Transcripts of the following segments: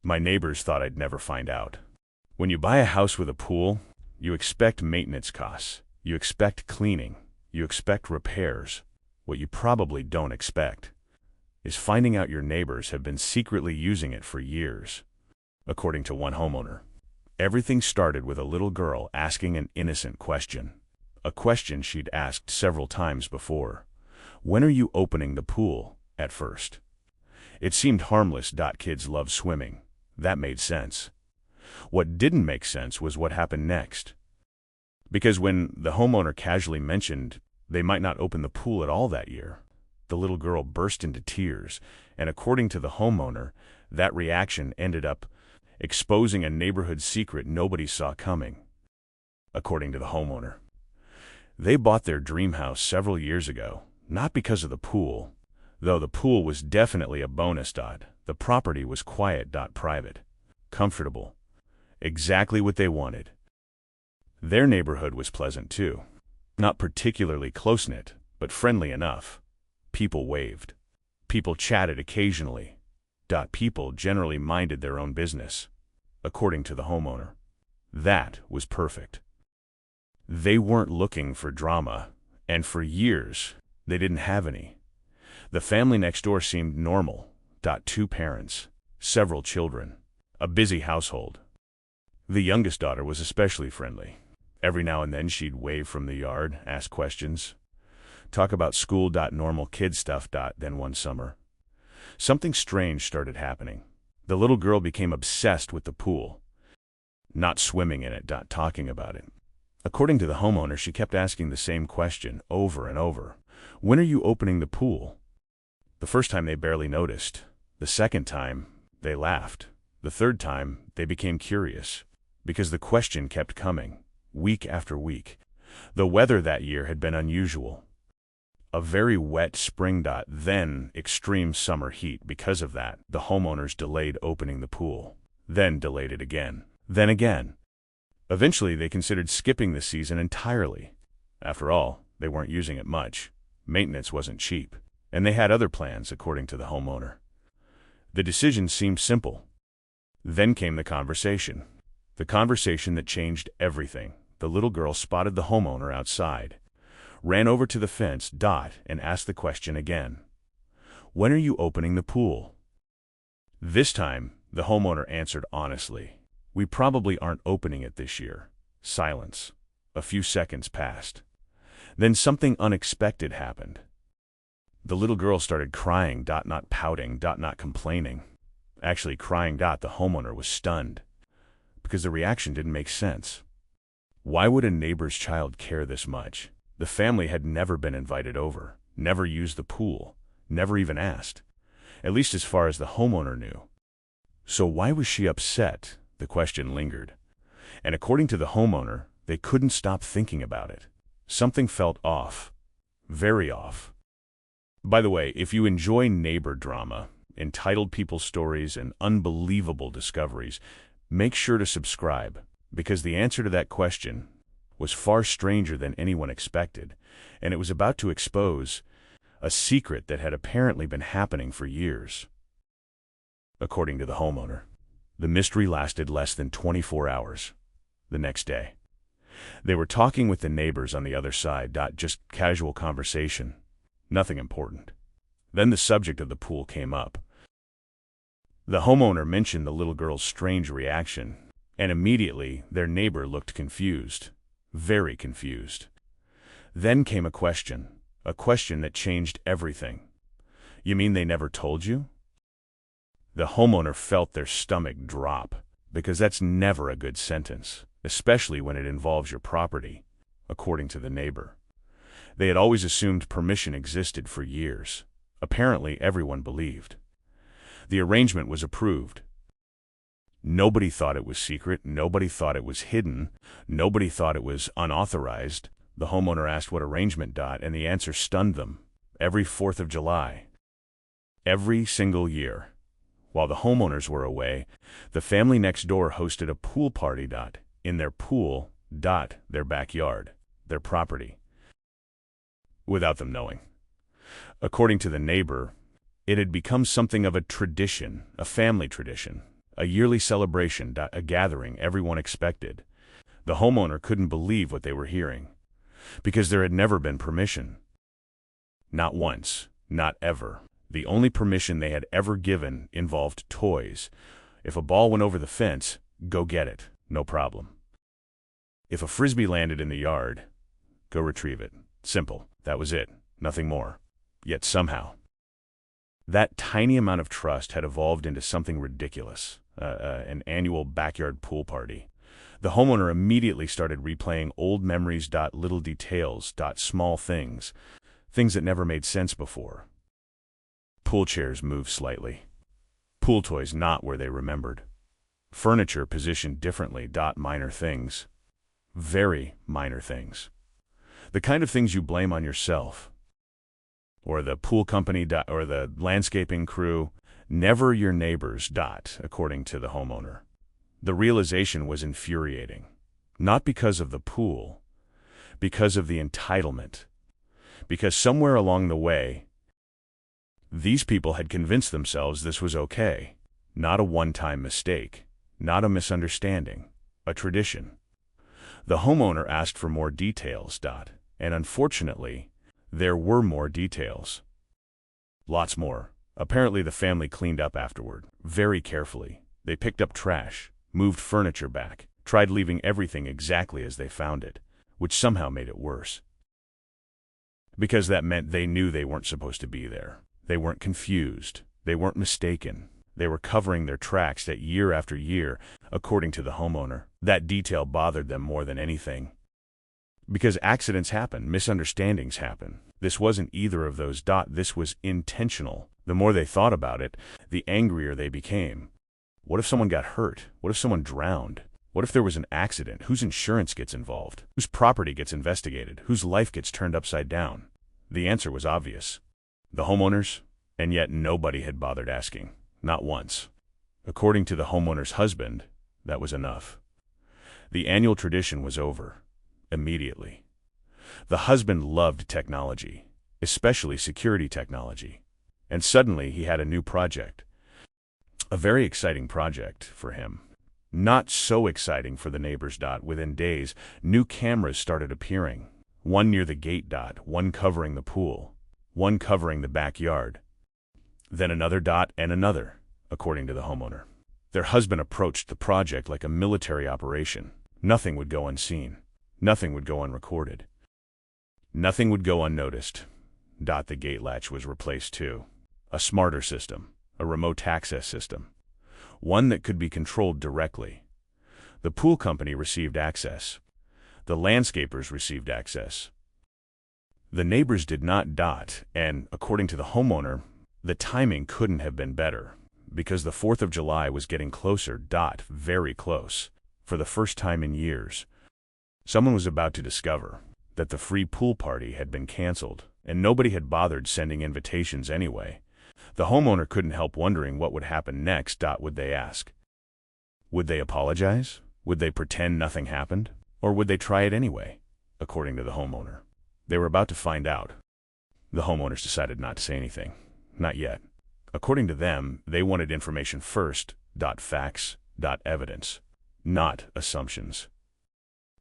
My neighbors thought I'd never find out. When you buy a house with a pool, you expect maintenance costs, you expect cleaning, you expect repairs. What you probably don't expect is finding out your neighbors have been secretly using it for years. According to one homeowner, everything started with a little girl asking an innocent question. A question she'd asked several times before. "When are you opening the pool?" at first. It seemed harmless. Kids love swimming. That made sense. What didn't make sense was what happened next. Because when the homeowner casually mentioned they might not open the pool at all that year, the little girl burst into tears, and according to the homeowner, that reaction ended up exposing a neighborhood secret nobody saw coming. According to the homeowner, they bought their dream house several years ago, not because of the pool, though the pool was definitely a bonus. The property was quiet, private, comfortable, exactly what they wanted. Their neighborhood was pleasant too. Not particularly close-knit, but friendly enough. People waved. People chatted occasionally. People generally minded their own business. According to the homeowner, that was perfect. They weren't looking for drama, and for years, they didn't have any. The family next door seemed normal. 2 parents, several children, a busy household. The youngest daughter was especially friendly. Every now and then she'd wave from the yard, ask questions, talk about school. Normal kid stuff. Then one summer, something strange started happening. The little girl became obsessed with the pool. Not swimming in it, talking about it. According to the homeowner, she kept asking the same question over and over. "When are you opening the pool?" The first time they barely noticed. The second time, they laughed. The third time, they became curious, because the question kept coming, week after week. The weather that year had been unusual. A very wet spring. Then extreme summer heat. Because of that, the homeowners delayed opening the pool, then delayed it again, then again. Eventually, they considered skipping the season entirely. After all, they weren't using it much. Maintenance wasn't cheap, and they had other plans, according to the homeowner. The decision seemed simple. Then came the conversation. The conversation that changed everything. The little girl spotted the homeowner outside, ran over to the fence, and asked the question again. "When are you opening the pool?" This time, the homeowner answered honestly. "We probably aren't opening it this year." Silence. A few seconds passed. Then something unexpected happened. The little girl started crying. Not pouting. Not complaining. Actually crying. The homeowner was stunned, because the reaction didn't make sense. Why would a neighbor's child care this much? The family had never been invited over, never used the pool, never even asked, at least as far as the homeowner knew. So why was she upset? The question lingered. And according to the homeowner, they couldn't stop thinking about it. Something felt off. Very off. By the way, if you enjoy neighbor drama, entitled people stories, and unbelievable discoveries, make sure to subscribe, because the answer to that question was far stranger than anyone expected, and it was about to expose a secret that had apparently been happening for years. According to the homeowner, the mystery lasted less than 24 hours. The next day, they were talking with the neighbors on the other side. Just casual conversation. Nothing important. Then the subject of the pool came up. The homeowner mentioned the little girl's strange reaction, and immediately their neighbor looked confused. Very confused. Then came a question that changed everything. "You mean they never told you?" The homeowner felt their stomach drop, because that's never a good sentence, especially when it involves your property, according to the neighbor. They had always assumed permission existed for years. Apparently, everyone believed. The arrangement was approved. Nobody thought it was secret. Nobody thought it was hidden. Nobody thought it was unauthorized. The homeowner asked what arrangement. And the answer stunned them. Every 4th of July. Every single year. While the homeowners were away, the family next door hosted a pool party. In their pool. Their backyard. Their property. Without them knowing. According to the neighbor, it had become something of a tradition, a family tradition, A yearly celebration, a gathering everyone expected. The homeowner couldn't believe what they were hearing, because there had never been permission. Not once, not ever. The only permission they had ever given involved toys. If a ball went over the fence, go get it, no problem. If a frisbee landed in the yard, go retrieve it. Simple. That was it. Nothing more. Yet somehow, that tiny amount of trust had evolved into something ridiculous, an annual backyard pool party. The homeowner immediately started replaying old memories, little details, small things that never made sense before. Pool chairs moved slightly. Pool toys not where they remembered. Furniture positioned differently, minor things. Very minor things. The kind of things you blame on yourself, or the pool company, or the landscaping crew, never your neighbors, according to the homeowner. The realization was infuriating. Not because of the pool, because of the entitlement. Because somewhere along the way, these people had convinced themselves this was okay. Not a one-time mistake, not a misunderstanding, a tradition. The homeowner asked for more details, and unfortunately, there were more details. Lots more. Apparently the family cleaned up afterward, very carefully. They picked up trash, moved furniture back, tried leaving everything exactly as they found it, which somehow made it worse. Because that meant they knew they weren't supposed to be there. They weren't confused. They weren't mistaken. They were covering their tracks that year after year, according to the homeowner. That detail bothered them more than anything. Because accidents happen, misunderstandings happen. This wasn't either of those. This was intentional. The more they thought about it, the angrier they became. What if someone got hurt? What if someone drowned? What if there was an accident? Whose insurance gets involved? Whose property gets investigated? Whose life gets turned upside down? The answer was obvious. The homeowners, and yet nobody had bothered asking. Not once. According to the homeowner's husband, that was enough. The annual tradition was over. Immediately. The husband loved technology, especially security technology. And suddenly he had a new project. A very exciting project for him. Not so exciting for the neighbors. Within days, new cameras started appearing. One near the gate. One covering the pool. One covering the backyard. Then another. And another, according to the homeowner. Their husband approached the project like a military operation. Nothing would go unseen. Nothing would go unrecorded. Nothing would go unnoticed. The gate latch was replaced too. A smarter system. A remote access system. One that could be controlled directly. The pool company received access. The landscapers received access. The neighbors did not. And, according to the homeowner, the timing couldn't have been better, because the 4th of July was getting closer. Very close. For the first time in years. Someone was about to discover that the free pool party had been canceled, and nobody had bothered sending invitations anyway. The homeowner couldn't help wondering what would happen next. Would they ask? Would they apologize? Would they pretend nothing happened? Or would they try it anyway? According to the homeowner. They were about to find out. The homeowners decided not to say anything. Not yet. According to them, they wanted information first. Facts. Evidence. Not assumptions.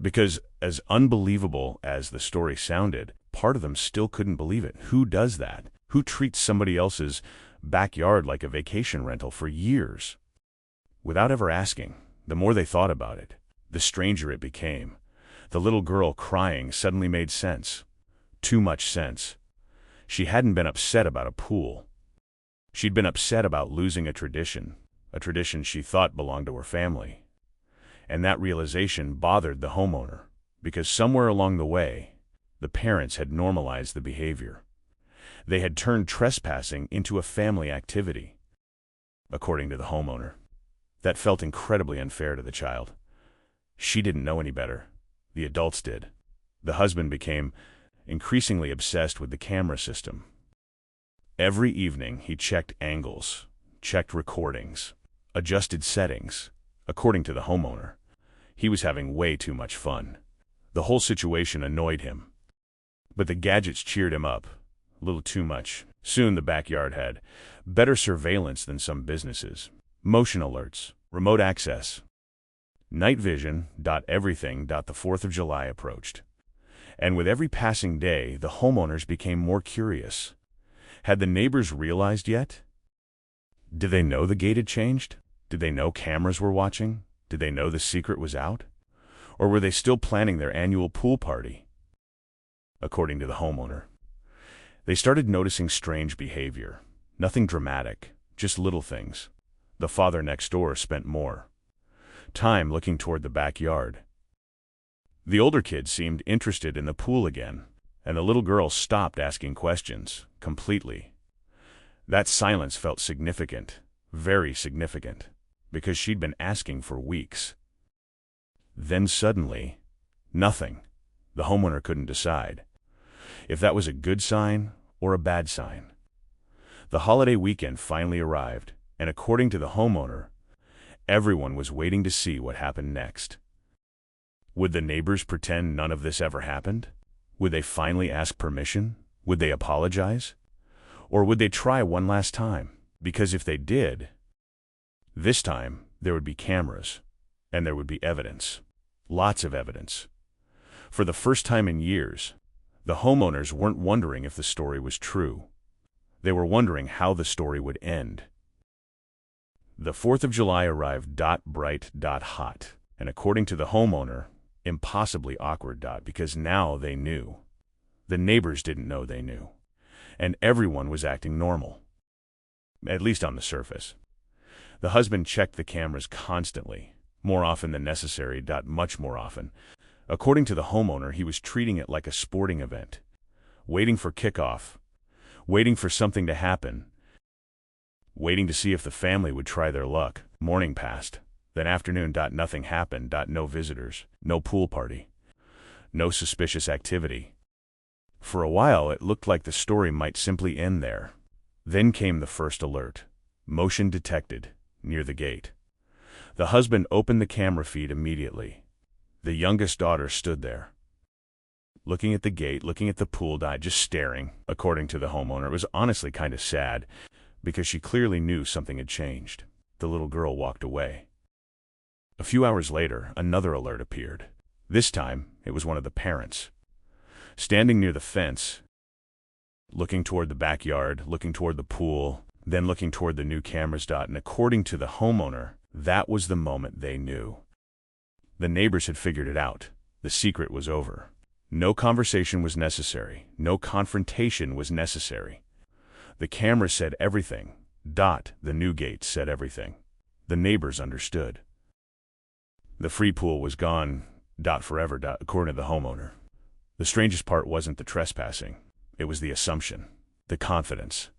Because, as unbelievable as the story sounded, part of them still couldn't believe it. Who does that? Who treats somebody else's backyard like a vacation rental for years? Without ever asking. The more they thought about it, the stranger it became. The little girl crying suddenly made sense. Too much sense. She hadn't been upset about a pool. She'd been upset about losing a tradition she thought belonged to her family. And that realization bothered the homeowner, because somewhere along the way, the parents had normalized the behavior. They had turned trespassing into a family activity. According to the homeowner, that felt incredibly unfair to the child. She didn't know any better. The adults did. The husband became increasingly obsessed with the camera system. Every evening he checked angles, checked recordings, adjusted settings. According to the homeowner, he was having way too much fun. The whole situation annoyed him. But the gadgets cheered him up. A little too much. Soon the backyard had better surveillance than some businesses. Motion alerts, Remote access. Night vision. Everything. The 4th of July approached. And with every passing day, the homeowners became more curious. Had the neighbors realized yet? Did they know the gate had changed? Did they know cameras were watching? Did they know the secret was out? Or were they still planning their annual pool party? According to the homeowner, they started noticing strange behavior. Nothing dramatic, just little things. The father next door spent more time looking toward the backyard. The older kid seemed interested in the pool again, and the little girl stopped asking questions completely. That silence felt significant, very significant, because she'd been asking for weeks. Then suddenly, nothing. The homeowner couldn't decide if that was a good sign or a bad sign. The holiday weekend finally arrived, and according to the homeowner, everyone was waiting to see what happened next. Would the neighbors pretend none of this ever happened? Would they finally ask permission? Would they apologize? Or would they try one last time? Because if they did, this time there would be cameras, and there would be evidence. Lots of evidence. For the first time in years, the homeowners weren't wondering if the story was true. They were wondering how the story would end. The 4th of July arrived bright, hot, and according to the homeowner, impossibly awkward. Because now they knew. The neighbors didn't know they knew. And everyone was acting normal. At least on the surface. The husband checked the cameras constantly, more often than necessary. Much more often. According to the homeowner, he was treating it like a sporting event, waiting for kickoff, waiting for something to happen, waiting to see if the family would try their luck. Morning passed, then afternoon. Nothing happened. No visitors, no pool party, no suspicious activity. For a while, it looked like the story might simply end there. Then came the first alert. Motion detected, near the gate. The husband opened the camera feed immediately. The youngest daughter stood there, looking at the gate, looking at the pool, just staring. According to the homeowner, it was honestly kind of sad, because she clearly knew something had changed. The little girl walked away. A few hours later, another alert appeared. This time, it was one of the parents, standing near the fence, looking toward the backyard, looking toward the pool, then looking toward the new cameras. And according to the homeowner, that was the moment they knew. The neighbors had figured it out. The secret was over. No conversation was necessary. No confrontation was necessary. The camera said everything. The new gate said everything. The neighbors understood. The free pool was gone. Forever. According to the homeowner. The strangest part wasn't the trespassing. It was the assumption, the confidence,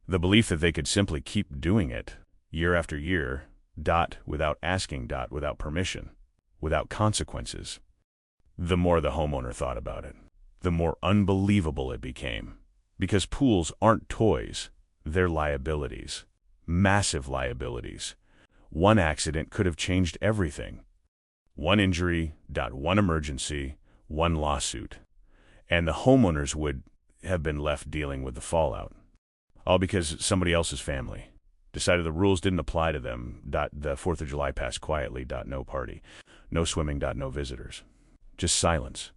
the belief that they could simply keep doing it, year after year, without asking, without permission, without consequences. The more the homeowner thought about it, the more unbelievable it became. Because pools aren't toys, they're liabilities. Massive liabilities. One accident could have changed everything. One injury, one emergency, one lawsuit. And the homeowners would have been left dealing with the fallout. All because somebody else's family decided the rules didn't apply to them. The 4th of July passed quietly. No party, no swimming. No visitors. Just silence.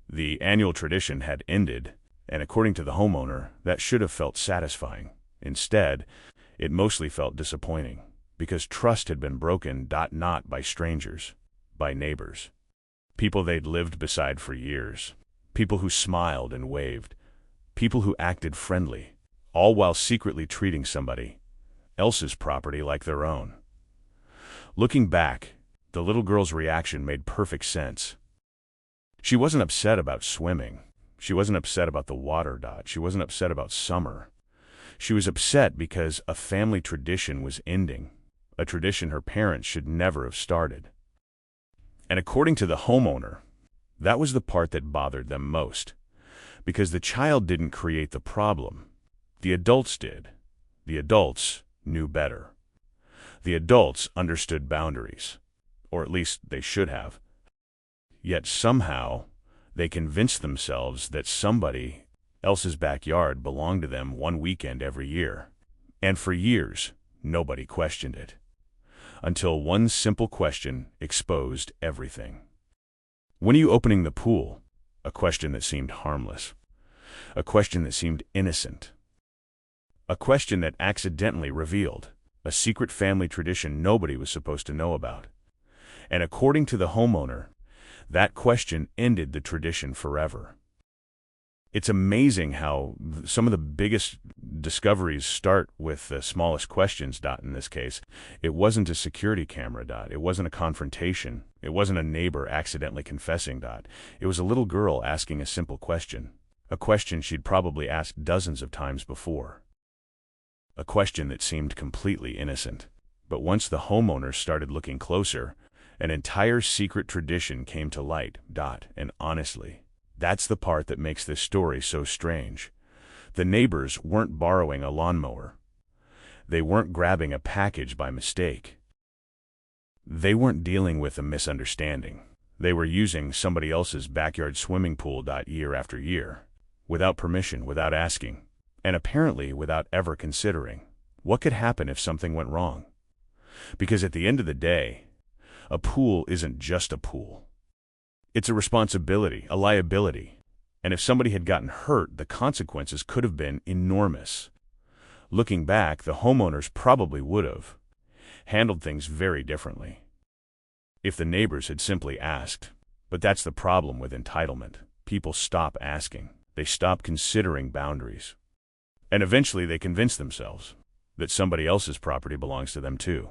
The annual tradition had ended, and according to the homeowner, that should have felt satisfying. Instead, it mostly felt disappointing, because trust had been broken. Not by strangers, by neighbors. People they'd lived beside for years. People who smiled and waved. People who acted friendly, all while secretly treating somebody else's property like their own. Looking back, the little girl's reaction made perfect sense. She wasn't upset about swimming. She wasn't upset about the water. She wasn't upset about summer. She was upset because a family tradition was ending, a tradition her parents should never have started. And according to the homeowner, that was the part that bothered them most, because the child didn't create the problem. The adults did. The adults knew better. The adults understood boundaries, or at least they should have. Yet somehow, they convinced themselves that somebody else's backyard belonged to them one weekend every year. And for years, nobody questioned it. until one simple question exposed everything. When are you opening the pool? A question that seemed harmless. A question that seemed innocent. A question that accidentally revealed a secret family tradition nobody was supposed to know about. And according to the homeowner, that question ended the tradition forever. It's amazing how some of the biggest discoveries start with the smallest questions. In this case, it wasn't a security camera. It wasn't a confrontation. It wasn't a neighbor accidentally confessing. It was a little girl asking a simple question, a question she'd probably asked dozens of times before. A question that seemed completely innocent. But once the homeowners started looking closer, an entire secret tradition came to light. And honestly, that's the part that makes this story so strange. The neighbors weren't borrowing a lawnmower. They weren't grabbing a package by mistake. They weren't dealing with a misunderstanding. They were using somebody else's backyard swimming pool. Year after year, without permission, without asking, and apparently without ever considering what could happen if something went wrong. Because at the end of the day, a pool isn't just a pool. It's a responsibility, a liability, and if somebody had gotten hurt, the consequences could have been enormous. Looking back, the homeowners probably would have handled things very differently if the neighbors had simply asked. But that's the problem with entitlement. People stop asking. They stop considering boundaries. And eventually they convince themselves that somebody else's property belongs to them too.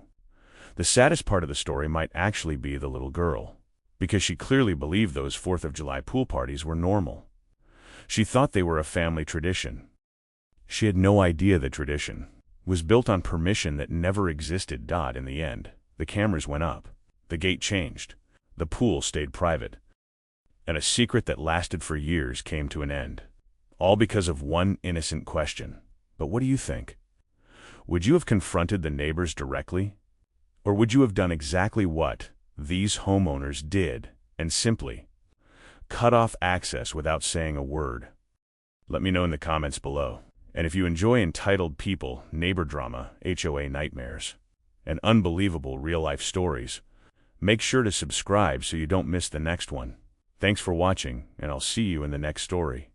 The saddest part of the story might actually be the little girl, because she clearly believed those 4th of July pool parties were normal. She thought they were a family tradition. She had no idea the tradition was built on permission that never existed. In the end, the cameras went up, the gate changed, the pool stayed private, and a secret that lasted for years came to an end. All because of one innocent question. But what do you think? Would you have confronted the neighbors directly? Or would you have done exactly what these homeowners did and simply cut off access without saying a word? Let me know in the comments below. And if you enjoy entitled people, neighbor drama, HOA nightmares, and unbelievable real-life stories, make sure to subscribe so you don't miss the next one. Thanks for watching, and I'll see you in the next story.